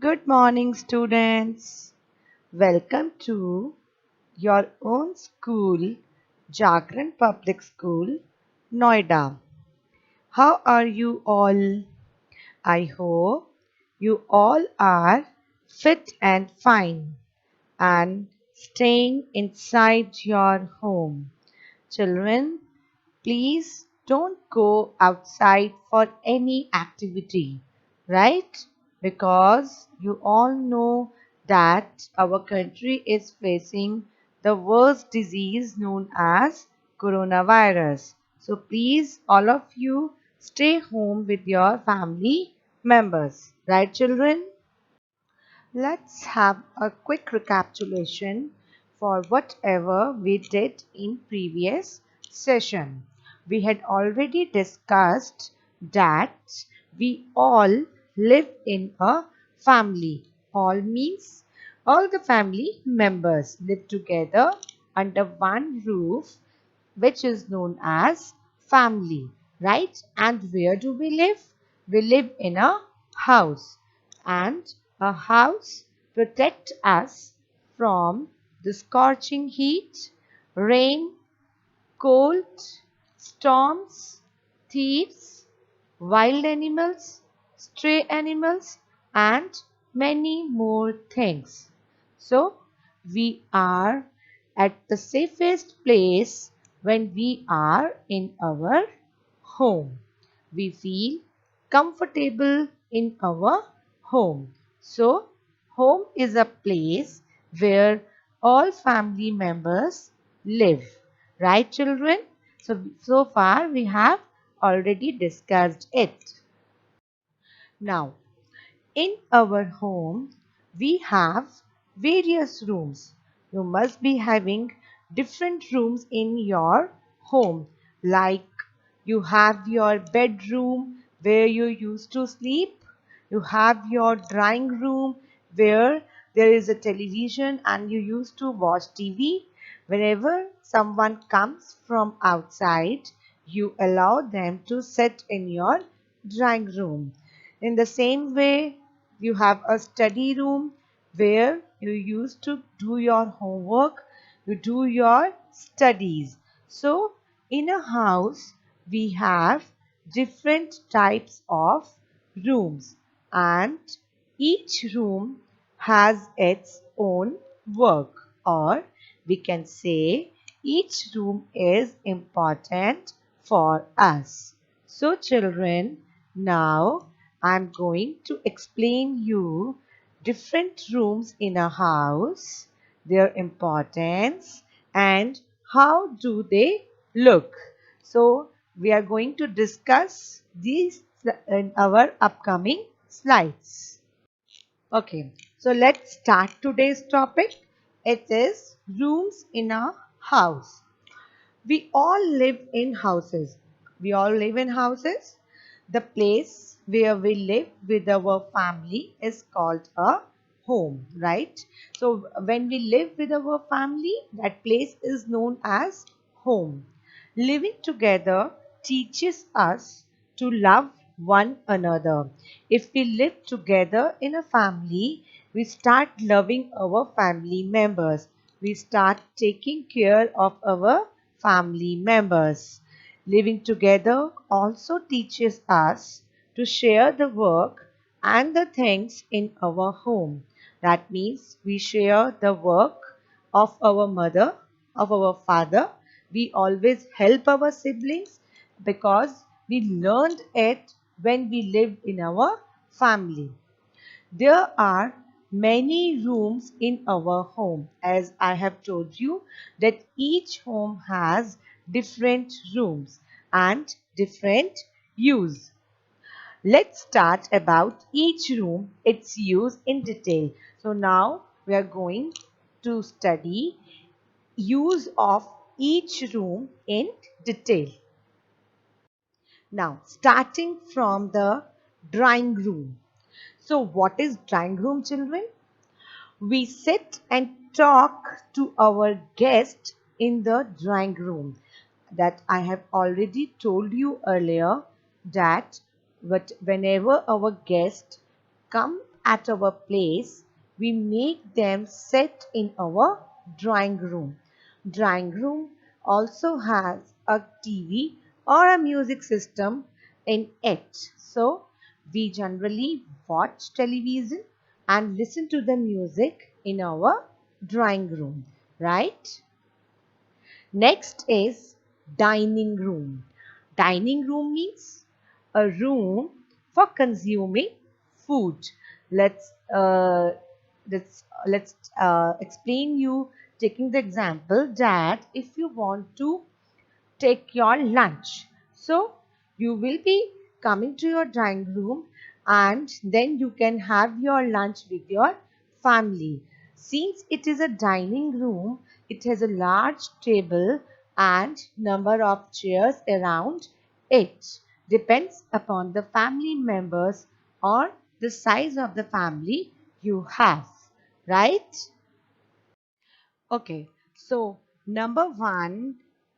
Good morning, students. Welcome to your own school, Jagran Public School, Noida. How are you all? I hope you all are fit and fine and staying inside your home. Children, please don't go outside for any activity, right? Because you all know that our country is facing the worst disease known as coronavirus. So please, all of you, stay home with your family members, right, children? Let's have a quick recapitulation for whatever we did in previous session. We had already discussed that we all live in a family. All means all the family members live together under one roof, which is known as family, right? And where do we live? We live in a house, and a house protects us from the scorching heat, rain, cold, storms, thieves, wild animals, stray animals, and many more things. So, we are at the safest place when we are in our home. We feel comfortable in our home. So, home is a place where all family members live. Right, children? So far we have already discussed it. Now, in our home, we have various rooms. You must be having different rooms in your home. Like you have your bedroom where you used to sleep. You have your drawing room where there is a television and you used to watch TV. Whenever someone comes from outside, you allow them to sit in your drawing room. In the same way, you have a study room where you used to do your homework, you do your studies. So, in a house, we have different types of rooms, and each room has its own work, or we can say each room is important for us. So, children, now I'm going to explain you different rooms in a house, their importance, and how do they look. So we are going to discuss these in our upcoming slides. Okay, so let's start today's topic. It is rooms in a house. We all live in houses. We all live in houses. The place where we live with our family is called a home, right? So when we live with our family, that place is known as home. Living together teaches us to love one another. If we live together in a family, we start loving our family members. We start taking care of our family members. Living together also teaches us to share the work and the things in our home. That means we share the work of our mother, of our father. We always help our siblings because we learned it when we lived in our family. There are many rooms in our home, as I have told you that each home has different rooms and different use. Let's start about each room, its use in detail. So now we are going to study use of each room in detail. Now, starting from the drawing room. So, what is drawing room, children? We sit and talk to our guest in the drawing room. That I have already told you earlier that whenever our guests come at our place, we make them sit in our drawing room. Drawing room also has a TV or a music system in it. So we generally watch television and listen to the music in our drawing room, right? Next is dining room. Dining room means a room for consuming food. Let's uh, let's explain you taking the example that if you want to take your lunch. So you will be coming to your dining room and then you can have your lunch with your family. Since it is a dining room, it has a large table and number of chairs around it. Depends upon the family members or the size of the family you have, right? Okay, so number one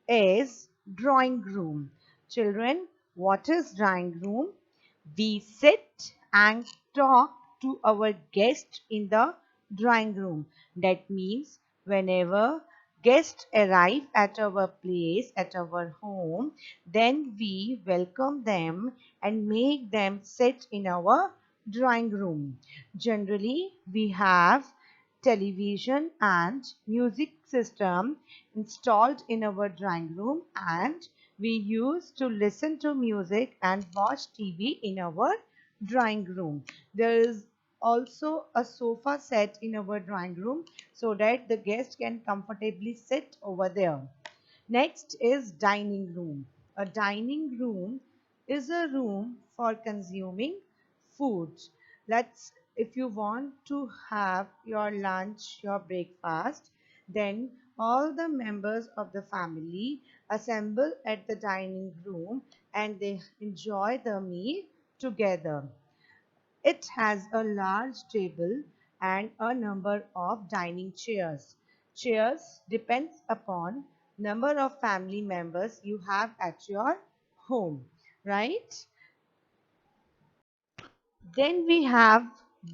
is drawing room. Children, what is drawing room? We sit and talk to our guests in the drawing room. That means whenever guests arrive at our place, at our home, then we welcome them and make them sit in our drawing room. Generally, we have television and music system installed in our drawing room and we used to listen to music and watch TV in our drawing room. There is also a sofa set in our drawing room so that the guest can comfortably sit over there. Next is dining room. A dining room is a room for consuming food. Let's if you want to have your lunch, your breakfast, then all the members of the family assemble at the dining room and they enjoy the meal together. It has a large table and a number of dining chairs. Chairs depends upon number of family members you have at your home, right? Then we have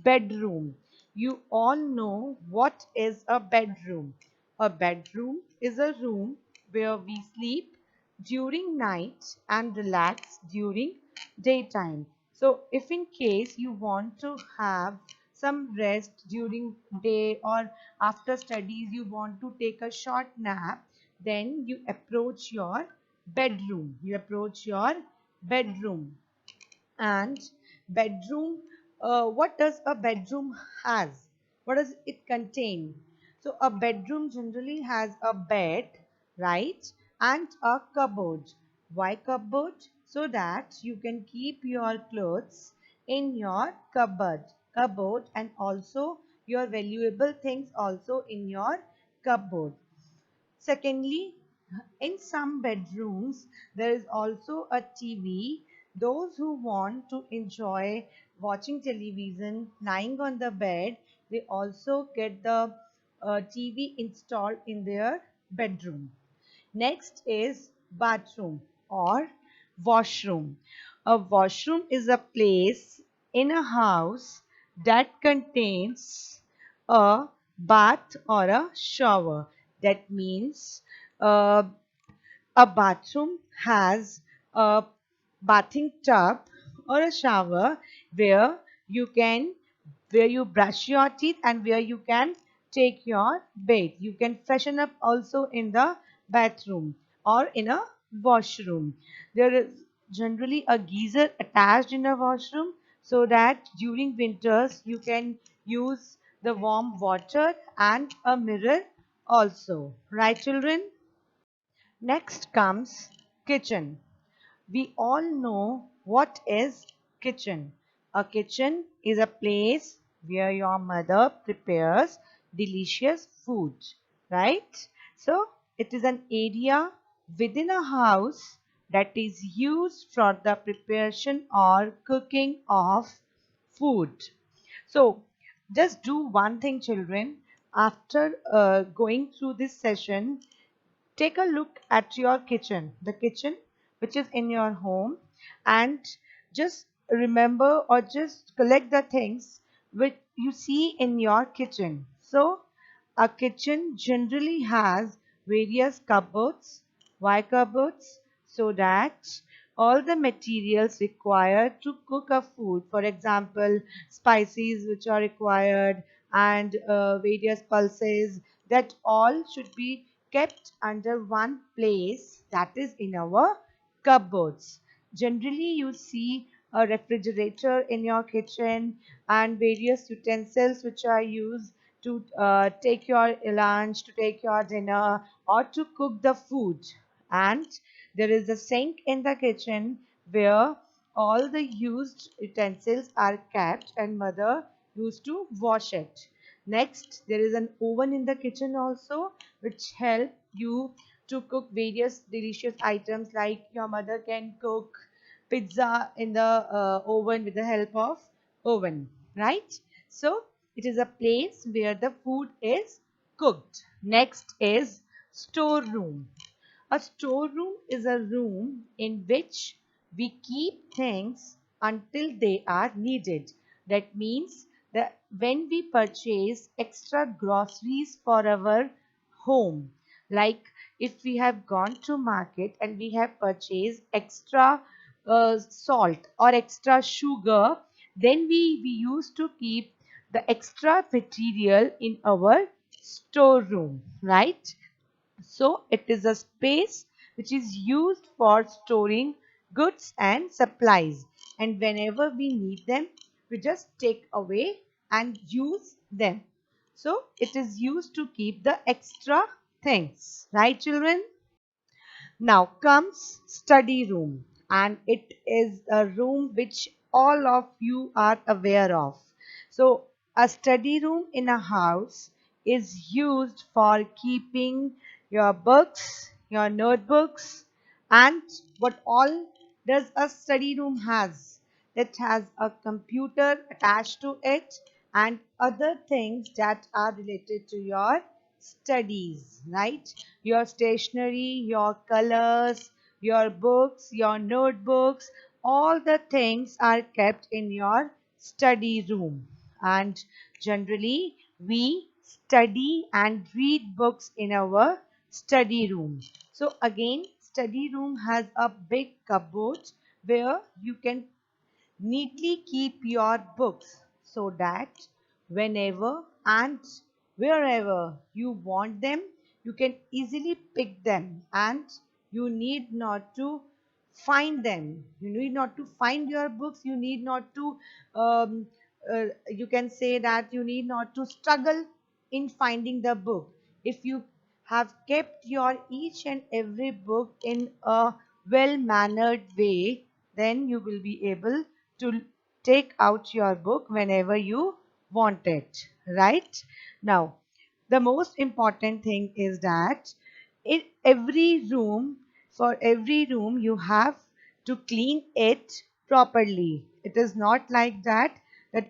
bedroom. You all know what is a bedroom. A bedroom is a room where we sleep during night and relax during daytime. So if in case you want to have some rest during day or after studies you want to take a short nap, then you approach your bedroom. You approach your bedroom and bedroom, what does a bedroom has? What does it contain? So a bedroom generally has a bed, right? And a cupboard. Why cupboard? So that you can keep your clothes in your cupboard and also your valuable things also in your cupboard. Secondly, in some bedrooms, there is also a TV. Those who want to enjoy watching television lying on the bed, they also get the TV installed in their bedroom. Next is bathroom or washroom. A washroom is a place in a house that contains a bath or a shower. That means uh, a bathroom has a bathing tub or a shower where you can where you brush your teeth and where you can take your bath. You can freshen up also in the bathroom or in a washroom. There is generally a geyser attached in a washroom so that during winters you can use the warm water and a mirror also. Right, children? Next comes kitchen. We all know what is kitchen. A kitchen is a place where your mother prepares delicious food, right? So it is an area within a house that is used for the preparation or cooking of food. So just do one thing, children. After going through this session, take a look at your kitchen, the kitchen which is in your home, and just remember or just collect the things which you see in your kitchen. So, a kitchen generally has various cupboards. Why cupboards? So that all the materials required to cook a food, for example, spices which are required and various pulses, that all should be kept under one place, that is in our cupboards. Generally, you see a refrigerator in your kitchen and various utensils which are used to take your lunch, to take your dinner, or to cook the food. And there is a sink in the kitchen where all the used utensils are kept, and mother used to wash it. Next, there is an oven in the kitchen also, which help you to cook various delicious items, like your mother can cook pizza in the oven with the help of oven, right? So it is a place where the food is cooked. Next is storeroom. A storeroom is a room in which we keep things until they are needed. That means that when we purchase extra groceries for our home, like if we have gone to market and we have purchased extra salt or extra sugar, then we used to keep the extra material in our storeroom, right? So it is a space which is used for storing goods and supplies. And whenever we need them, we just take away and use them. So it is used to keep the extra things. Right, children? Now comes study room, and it is a room which all of you are aware of. So a study room in a house is used for keeping your books, your notebooks, and what all does a study room has? It has a computer attached to it and other things that are related to your studies, right? Your stationery, your colors, your books, your notebooks, all the things are kept in your study room. And generally, we study and read books in our study room. So, again, study room has a big cupboard where you can neatly keep your books so that whenever and wherever you want them, you can easily pick them and you need not to find them. You need not to find your books. You need not to, you can say that you need not to struggle in finding the book. If you have kept your each and every book in a well mannered way, then you will be able to take out your book whenever you want it, right? Now, the most important thing is that in every room, for every room, you have to clean it properly. It is not like that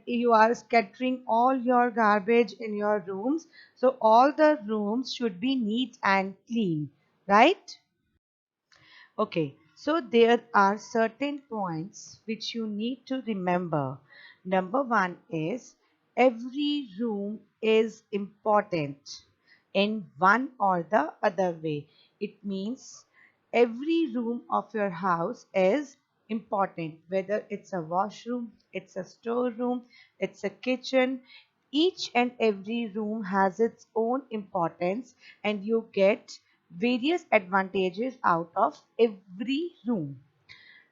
you are scattering all your garbage in your rooms. So all the rooms should be neat and clean, right? Okay, so there are certain points which you need to remember. Number one is every room is important in one or the other way. It means every room of your house is important, whether it's a washroom, it's a storeroom, it's a kitchen. Each and every room has its own importance, and you get various advantages out of every room.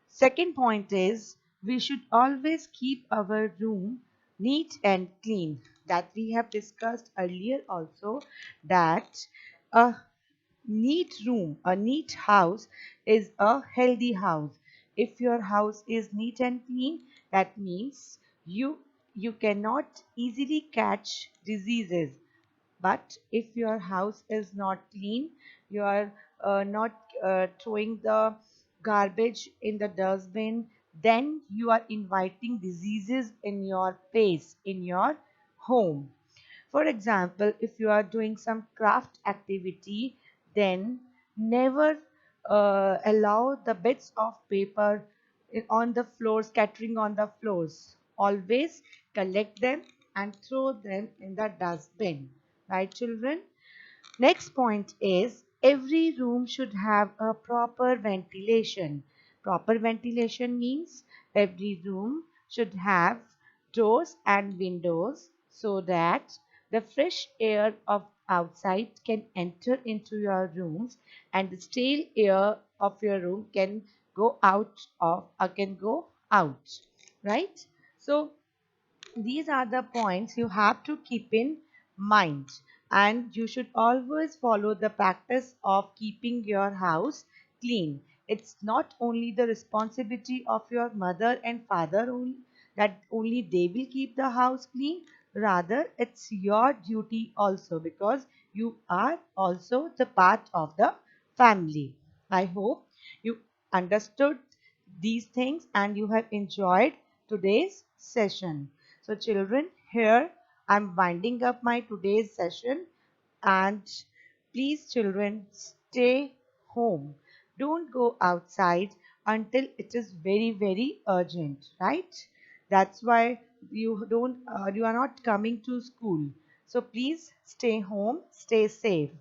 Second point is we should always keep our room neat and clean. That we have discussed earlier also, that a neat room, a neat house is a healthy house. If your house is neat and clean, that means you cannot easily catch diseases. But if your house is not clean, you are not throwing the garbage in the dustbin, then you are inviting diseases in your place, in your home. For example, if you are doing some craft activity, then never allow the bits of paper on the floor, scattering on the floors. Always collect them and throw them in the dustbin. Right, children? Next point is every room should have a proper ventilation. Proper ventilation means every room should have doors and windows so that the fresh air of outside can enter into your rooms and the stale air of your room can go out, right? So these are the points you have to keep in mind, and you should always follow the practice of keeping your house clean. It's not only the responsibility of your mother and father only, that only they will keep the house clean, rather it's your duty also because you are also the part of the family. I hope you understood these things and you have enjoyed today's session. So, children, here I'm winding up my today's session, and please, children, stay home. Don't go outside until it is very, very urgent, right? That's why you are not coming to school. So, please stay home, stay safe.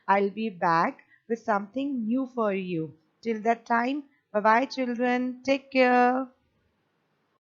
I'll be back with something new for you. Till that time, bye bye, children. Take care.